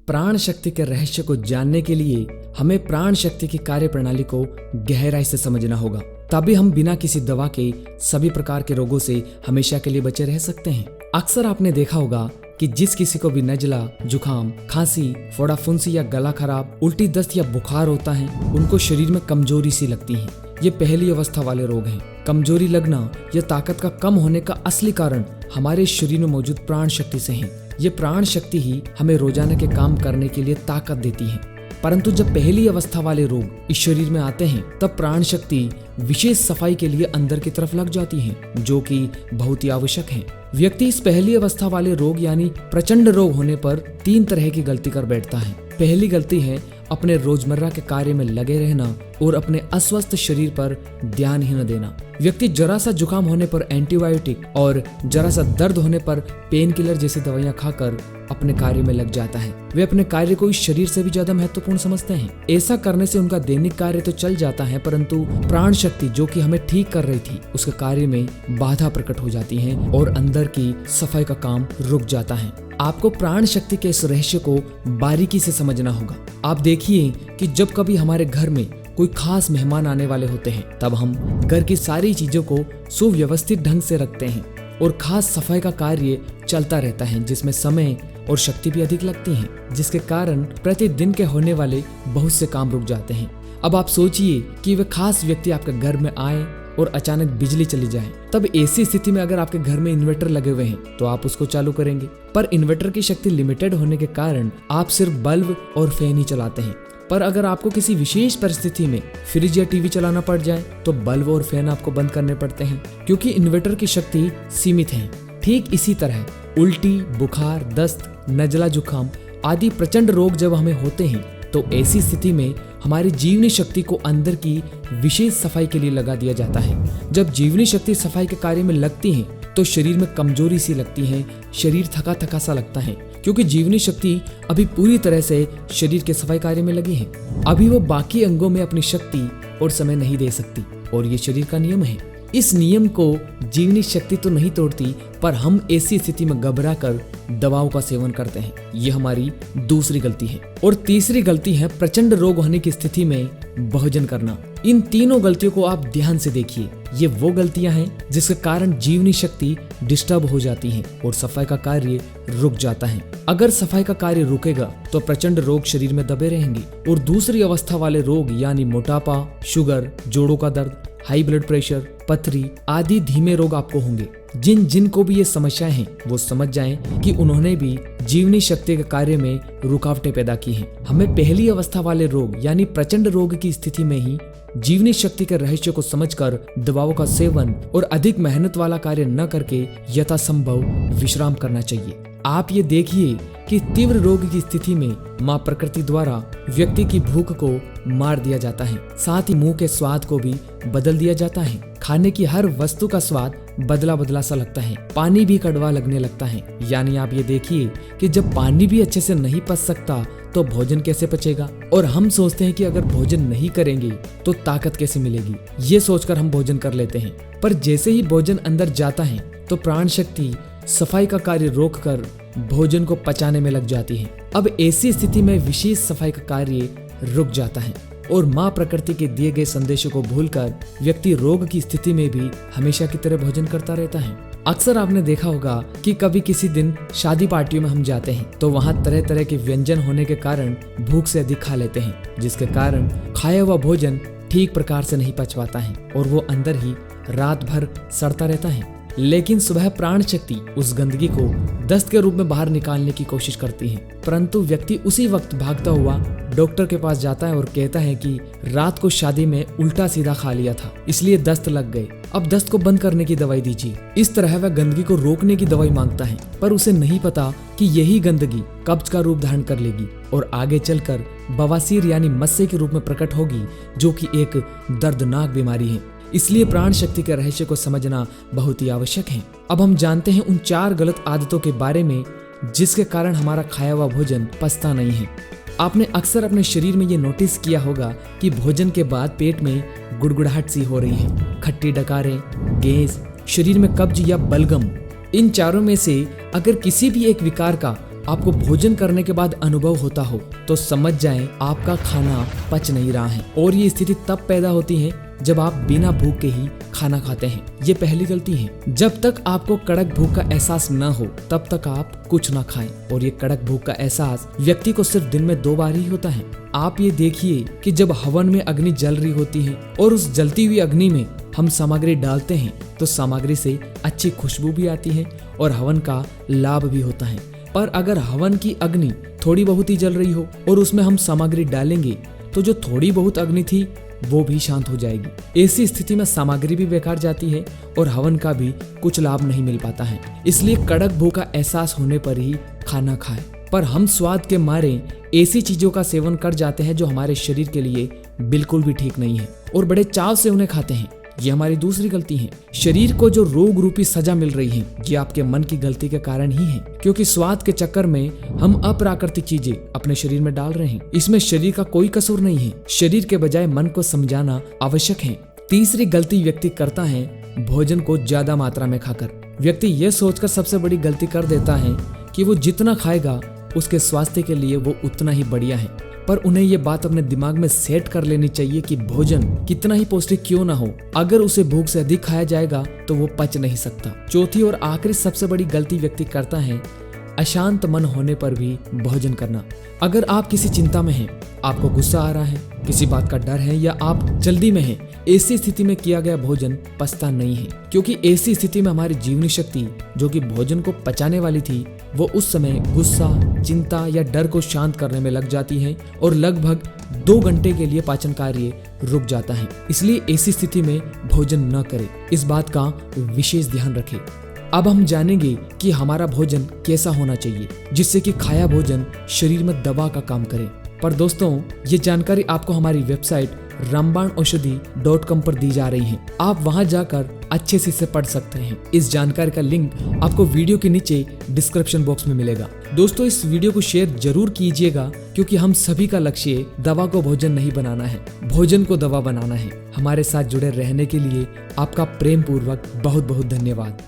प्राण शक्ति के रहस्य को जानने के लिए हमें प्राण शक्ति की कार्य प्रणाली को गहराई से समझना होगा। तभी हम बिना किसी दवा के सभी प्रकार के रोगों से हमेशा के लिए बचे रह सकते हैं। अक्सर आपने देखा होगा कि जिस किसी को भी नजला, जुकाम, खांसी, फोड़ा फुंसी या गला खराब, उल्टी, दस्त या बुखार होता है, उनको शरीर में कमजोरी सी लगती है। ये पहली अवस्था वाले रोग हैं। कमजोरी लगना या ताकत का कम होने का असली कारण हमारे शरीर में मौजूद प्राण शक्ति से है। ये प्राण शक्ति ही हमें रोजाना के काम करने के लिए ताकत देती है। परंतु जब पहली अवस्था वाले रोग इस शरीर में आते हैं, तब प्राण शक्ति विशेष सफाई के लिए अंदर की तरफ लग जाती है, जो कि बहुत ही आवश्यक है। व्यक्ति इस पहली अवस्था वाले रोग यानी प्रचंड रोग होने पर 3 तरह की गलती कर बैठता है। पहली गलती है अपने रोजमर्रा के कार्य में लगे रहना और अपने अस्वस्थ शरीर पर ध्यान ही न देना। व्यक्ति जरा सा जुकाम होने पर एंटीबायोटिक और जरा सा दर्द होने पर पेन किलर जैसी दवाइयां खाकर अपने कार्य में लग जाता है। वे अपने कार्य को इस शरीर से भी ज्यादा महत्वपूर्ण समझते हैं। ऐसा करने से उनका दैनिक कार्य तो चल जाता है, परंतु प्राण शक्ति जो कि हमें ठीक कर रही थी, उसके कार्य में बाधा प्रकट हो जाती है और अंदर की सफाई का काम रुक जाता है। आपको प्राण शक्ति के इस रहस्य को बारीकी से समझना होगा। आप देखिए कि जब कभी हमारे घर में कोई खास मेहमान आने वाले होते हैं, तब हम घर की सारी चीजों को सुव्यवस्थित ढंग से रखते हैं और खास सफाई का कार्य चलता रहता है, जिसमें समय और शक्ति भी अधिक लगती है, जिसके कारण प्रतिदिन के होने वाले बहुत से काम रुक जाते हैं। अब आप सोचिए कि वे खास व्यक्ति आपके घर में आए और अचानक बिजली चली जाए। तब ऐसी स्थिति में अगर आपके घर में इन्वर्टर लगे हुए हैं तो आप उसको चालू करेंगे, पर इन्वर्टर की शक्ति लिमिटेड होने के कारण आप सिर्फ बल्ब और फैन ही चलाते हैं। पर अगर आपको किसी विशेष परिस्थिति में फ्रिज या टीवी चलाना पड़ जाए तो बल्ब और फैन आपको बंद करने पड़ते हैं, क्योंकि इन्वर्टर की शक्ति सीमित है। ठीक इसी तरह उल्टी, बुखार, दस्त, नजला, जुकाम आदि प्रचंड रोग जब हमें होते हैं, तो ऐसी स्थिति में हमारी जीवनी शक्ति को अंदर की विशेष सफाई के लिए लगा दिया जाता है। जब जीवनी शक्ति सफाई के कार्य में लगती है तो शरीर में कमजोरी सी लगती है, शरीर थका थका सा लगता है, क्योंकि जीवनी शक्ति अभी पूरी तरह से शरीर के सफाई कार्य में लगी है। अभी वो बाकी अंगों में अपनी शक्ति और समय नहीं दे सकती, और ये शरीर का नियम है। इस नियम को जीवनी शक्ति तो नहीं तोड़ती, पर हम ऐसी स्थिति में घबरा कर दवाओं का सेवन करते हैं। ये हमारी दूसरी गलती है। और तीसरी गलती है प्रचंड रोग होने की स्थिति में भोजन करना। इन तीनों गलतियों को आप ध्यान से देखिए। ये वो गलतियां हैं जिसके कारण जीवनी शक्ति डिस्टर्ब हो जाती है और सफाई का कार्य रुक जाता है। अगर सफाई का कार्य रुकेगा तो प्रचंड रोग शरीर में दबे रहेंगे और दूसरी अवस्था वाले रोग यानी मोटापा, शुगर, जोड़ों का दर्द, हाई ब्लड प्रेशर, पथरी आदि धीमे रोग आपको होंगे। जिनको भी ये समस्याएं हैं वो समझ जाएं कि उन्होंने भी जीवनी शक्ति के कार्य में रुकावटें पैदा की हैं। हमें पहली अवस्था वाले रोग यानी प्रचंड रोग की स्थिति में ही जीवनी शक्ति के रहस्य को समझकर दवाओं का सेवन और अधिक मेहनत वाला कार्य न करके यथासंभव विश्राम करना चाहिए। आप ये देखिए कि तीव्र रोग की स्थिति में माँ प्रकृति द्वारा व्यक्ति की भूख को मार दिया जाता है, साथ ही मुंह के स्वाद को भी बदल दिया जाता है। खाने की हर वस्तु का स्वाद बदला बदला सा लगता है, पानी भी कड़वा लगने लगता है। यानी आप ये देखिए कि जब पानी भी अच्छे से नहीं पच सकता तो भोजन कैसे पचेगा। और हम सोचते हैं कि अगर भोजन नहीं करेंगे तो ताकत कैसे मिलेगी, ये सोचकर हम भोजन कर लेते हैं। पर जैसे ही भोजन अंदर जाता है तो प्राण शक्ति सफाई का कार्य रोककर भोजन को पचाने में लग जाती है। अब ऐसी स्थिति में विशेष सफाई का कार्य रुक जाता है और माँ प्रकृति के दिए गए संदेशों को भूलकर व्यक्ति रोग की स्थिति में भी हमेशा की तरह भोजन करता रहता है। अक्सर आपने देखा होगा कि कभी किसी दिन शादी पार्टियों में हम जाते हैं तो वहाँ तरह तरह के व्यंजन होने के कारण भूख से अधिक खा लेते हैं, जिसके कारण खाया हुआ भोजन ठीक प्रकार से नहीं पच पाता है और वो अंदर ही रात भर सड़ता रहता है। लेकिन सुबह प्राण शक्ति उस गंदगी को दस्त के रूप में बाहर निकालने की कोशिश करती है, परंतु व्यक्ति उसी वक्त भागता हुआ डॉक्टर के पास जाता है और कहता है कि रात को शादी में उल्टा सीधा खा लिया था, इसलिए दस्त लग गए, अब दस्त को बंद करने की दवाई दीजिए। इस तरह वह गंदगी को रोकने की दवाई मांगता है, पर उसे नहीं पता कि यही गंदगी कब्ज का रूप धारण कर लेगी और आगे चलकर बवासीर यानी मस्से के रूप में प्रकट होगी, जो कि एक दर्दनाक बीमारी है। इसलिए प्राण शक्ति के रहस्य को समझना बहुत ही आवश्यक है। अब हम जानते हैं उन 4 गलत आदतों के बारे में जिसके कारण हमारा खाया हुआ भोजन पचता नहीं है। आपने अक्सर अपने शरीर में ये नोटिस किया होगा कि भोजन के बाद पेट में गुड़गुड़ाहट सी हो रही है, खट्टी डकारें, गैस, शरीर में कब्ज या बलगम। इन चारों में से अगर किसी भी एक विकार का आपको भोजन करने के बाद अनुभव होता हो तो समझ जाएं आपका खाना पच नहीं रहा है। और ये स्थिति तब पैदा होती है जब आप बिना भूख के ही खाना खाते हैं। ये पहली गलती है। जब तक आपको कड़क भूख का एहसास न हो तब तक आप कुछ ना खाएं। और ये कड़क भूख का एहसास व्यक्ति को सिर्फ दिन में 2 बार ही होता है। आप ये देखिए कि जब हवन में अग्नि जल रही होती है और उस जलती हुई अग्नि में हम सामग्री डालते हैं तो सामग्री से अच्छी खुशबू भी आती है और हवन का लाभ भी होता है। पर अगर हवन की अग्नि थोड़ी बहुत ही जल रही हो और उसमें हम सामग्री डालेंगे तो जो थोड़ी बहुत अग्नि थी वो भी शांत हो जाएगी। ऐसी स्थिति में सामग्री भी बेकार जाती है और हवन का भी कुछ लाभ नहीं मिल पाता है। इसलिए कड़क भूख का एहसास होने पर ही खाना खाएं। पर हम स्वाद के मारे ऐसी चीजों का सेवन कर जाते हैं जो हमारे शरीर के लिए बिल्कुल भी ठीक नहीं है और बड़े चाव से उन्हें खाते हैं। ये हमारी दूसरी गलती है। शरीर को जो रोग रूपी सजा मिल रही है ये आपके मन की गलती के कारण ही है, क्योंकि स्वाद के चक्कर में हम अप्राकृतिक चीजें अपने शरीर में डाल रहे हैं। इसमें शरीर का कोई कसूर नहीं है। शरीर के बजाय मन को समझाना आवश्यक है। तीसरी गलती व्यक्ति करता है भोजन को ज्यादा मात्रा में खाकर। व्यक्ति ये सोचकर सबसे बड़ी गलती कर देता है कि वो जितना खाएगा उसके स्वास्थ्य के लिए वो उतना ही बढ़िया है। पर उन्हें ये बात अपने दिमाग में सेट कर लेनी चाहिए कि भोजन कितना ही पौष्टिक क्यों ना हो, अगर उसे भूख से अधिक खाया जाएगा तो वो पच नहीं सकता। चौथी और आखिरी सबसे बड़ी गलती व्यक्ति करता है अशांत मन होने पर भी भोजन करना। अगर आप किसी चिंता में हैं, आपको गुस्सा आ रहा है, किसी बात का डर है या आप जल्दी में हैं, ऐसी स्थिति में किया गया भोजन पचता नहीं है, क्योंकि ऐसी स्थिति में हमारी जीवनी शक्ति जो कि भोजन को पचाने वाली थी वो उस समय गुस्सा, चिंता या डर को शांत करने में लग जाती है और लगभग 2 घंटे के लिए पाचन कार्य रुक जाता है। इसलिए ऐसी स्थिति में भोजन न करें। इस बात का विशेष ध्यान रखें। अब हम जानेंगे कि हमारा भोजन कैसा होना चाहिए जिससे कि खाया भोजन शरीर में दवा का काम करे। पर दोस्तों ये जानकारी आपको हमारी वेबसाइट रामबाणौषधि.com पर दी जा रही है। आप वहां जाकर अच्छे से इसे पढ़ सकते हैं। इस जानकारी का लिंक आपको वीडियो के नीचे डिस्क्रिप्शन बॉक्स में मिलेगा। दोस्तों इस वीडियो को शेयर जरूर कीजिएगा, क्योंकि हम सभी का लक्ष्य दवा को भोजन नहीं बनाना है, भोजन को दवा बनाना है। हमारे साथ जुड़े रहने के लिए आपका प्रेम पूर्वक बहुत बहुत धन्यवाद।